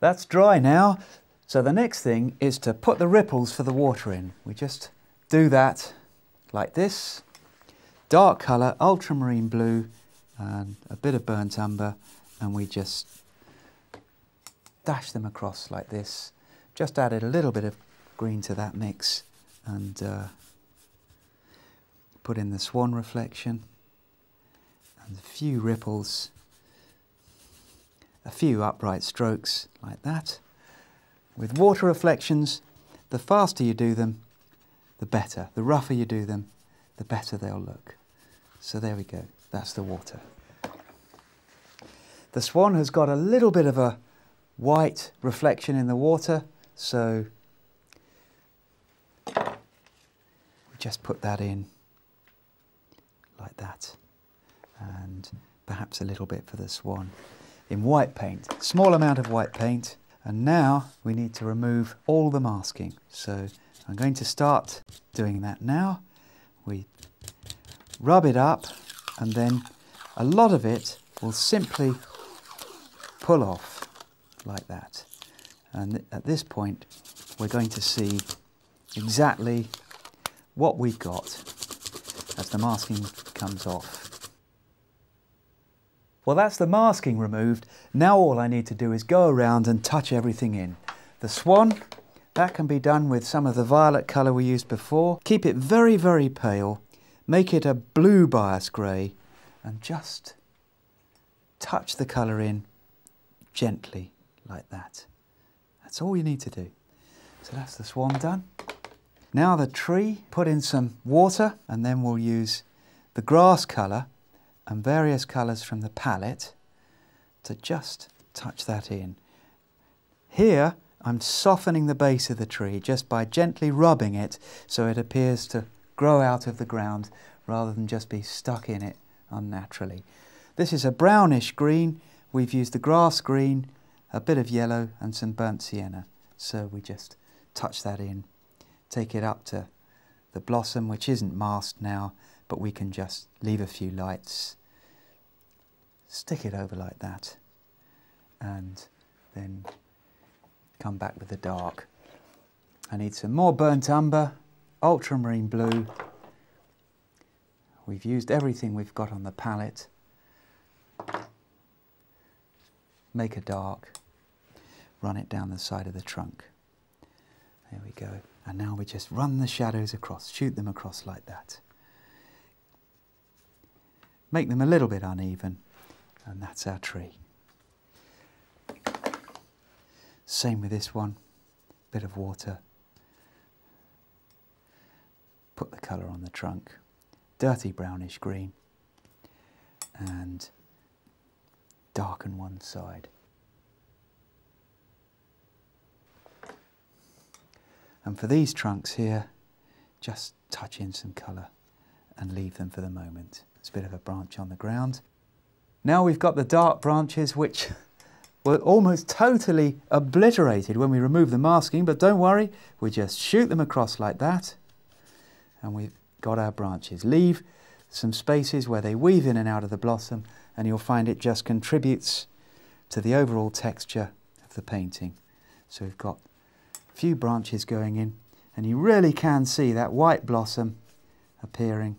That's dry now. So the next thing is to put the ripples for the water in. We just do that like this. Dark colour, ultramarine blue, and a bit of burnt umber, and we just dash them across like this. Just added a little bit of green to that mix, and put in the swan reflection, and a few ripples, a few upright strokes like that. With water reflections, the faster you do them, the better. The rougher you do them, the better they'll look. So there we go, that's the water. The swan has got a little bit of a white reflection in the water, so we just put that in like that, and perhaps a little bit for the swan in white paint, small amount of white paint. And now we need to remove all the masking, so I'm going to start doing that now. We rub it up, and then a lot of it will simply pull off like that. And at this point we're going to see exactly what we've got as the masking comes off. Well, that's the masking removed. Now all I need to do is go around and touch everything in. The swan, that can be done with some of the violet colour we used before. Keep it very, very pale. Make it a blue bias grey, and just touch the colour in gently like that. That's all you need to do. So that's the swan done. Now the tree, put in some water, and then we'll use the grass colour and various colours from the palette to just touch that in. Here I'm softening the base of the tree just by gently rubbing it so it appears to grow out of the ground rather than just be stuck in it unnaturally. This is a brownish green. We've used the grass green, a bit of yellow and some burnt sienna. So we just touch that in, take it up to the blossom, which isn't masked now, but we can just leave a few lights, stick it over like that, and then come back with the dark. I need some more burnt umber, ultramarine blue. We've used everything we've got on the palette. Make a dark, run it down the side of the trunk. There we go. And now we just run the shadows across, shoot them across like that. Make them a little bit uneven, and that's our tree. Same with this one, bit of water. Put the colour on the trunk, dirty brownish green, and darken one side. And for these trunks here, just touch in some colour and leave them for the moment. It's a bit of a branch on the ground. Now we've got the dark branches, which were almost totally obliterated when we removed the masking, but don't worry, we just shoot them across like that, and we've got our branches. Leave some spaces where they weave in and out of the blossom, and you'll find it just contributes to the overall texture of the painting. So we've got a few branches going in, and you really can see that white blossom appearing.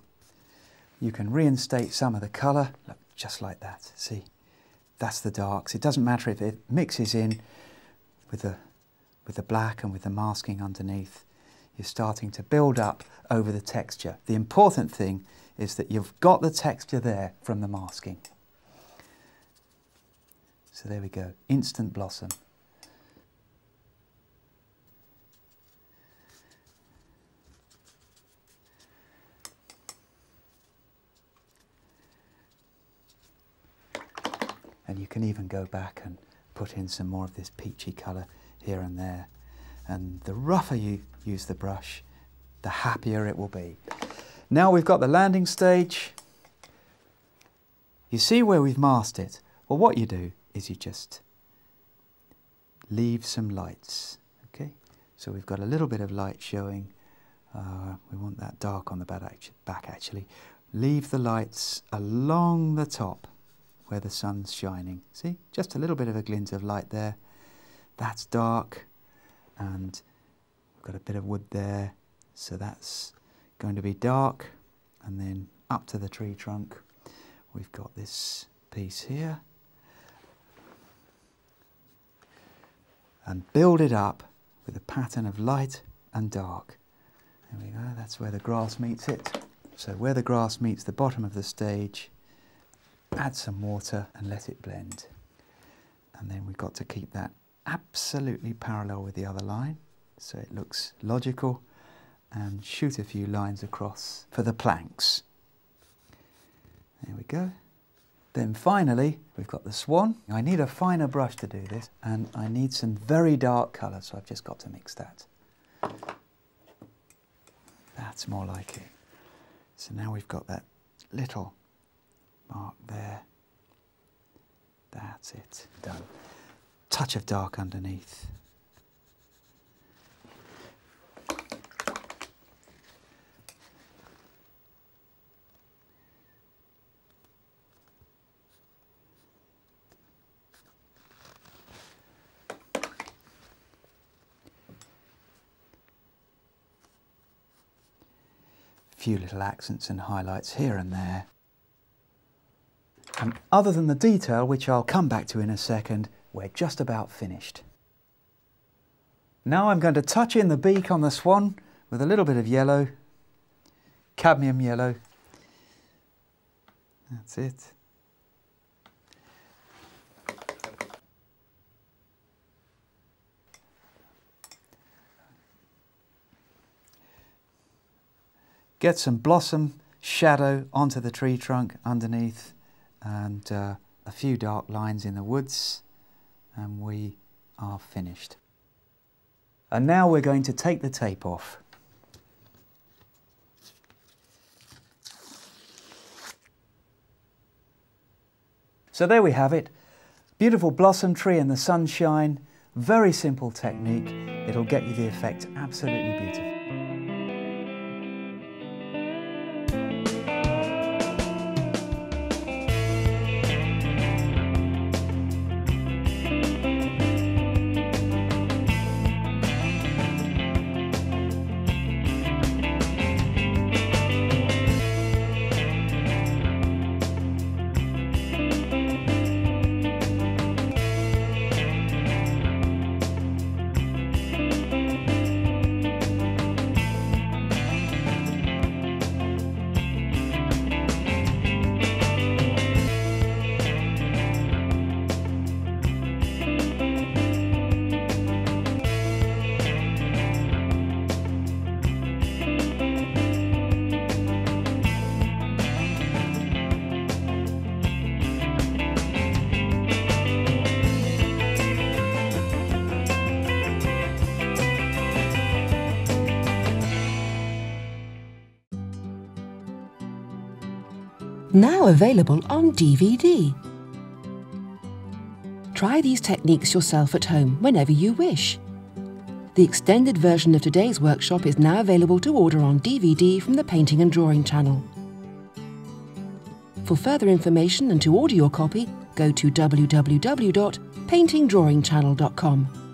You can reinstate some of the colour, look, just like that. See, that's the darks. It doesn't matter if it mixes in with the black and with the masking underneath. You're starting to build up over the texture. The important thing is that you've got the texture there from the masking. So there we go, instant blossom. And you can even go back and put in some more of this peachy colour here and there. And the rougher you use the brush, the happier it will be. Now we've got the landing stage. You see where we've masked it? Well, what you do is you just leave some lights. Okay, so we've got a little bit of light showing. We want that dark on the back actually. Leave the lights along the top where the sun's shining. See, just a little bit of a glint of light there. that's dark, and we've got a bit of wood there, so that's going to be dark. And then up to the tree trunk, we've got this piece here. And build it up with a pattern of light and dark. There we go, that's where the grass meets it. So where the grass meets the bottom of the stage, add some water and let it blend. And then we've got to keep that absolutely parallel with the other line, so it looks logical, and shoot a few lines across for the planks. There we go. Then finally, we've got the swan. I need a finer brush to do this, and I need some very dark colour, so I've just got to mix that. That's more like it. So now we've got that little mark there. That's it, done. Touch of dark underneath. Few little accents and highlights here and there. And other than the detail, which I'll come back to in a second, we're just about finished. Now I'm going to touch in the beak on the swan with a little bit of yellow, cadmium yellow. That's it. Get some blossom shadow onto the tree trunk underneath, and a few dark lines in the woods, and we are finished. And now we're going to take the tape off. So there we have it. Beautiful blossom tree in the sunshine. Very simple technique. It'll get you the effect absolutely beautiful. Now available on DVD. Try these techniques yourself at home whenever you wish. The extended version of today's workshop is now available to order on DVD from the Painting and Drawing channel. For further information and to order your copy, go to www.paintingdrawingchannel.com.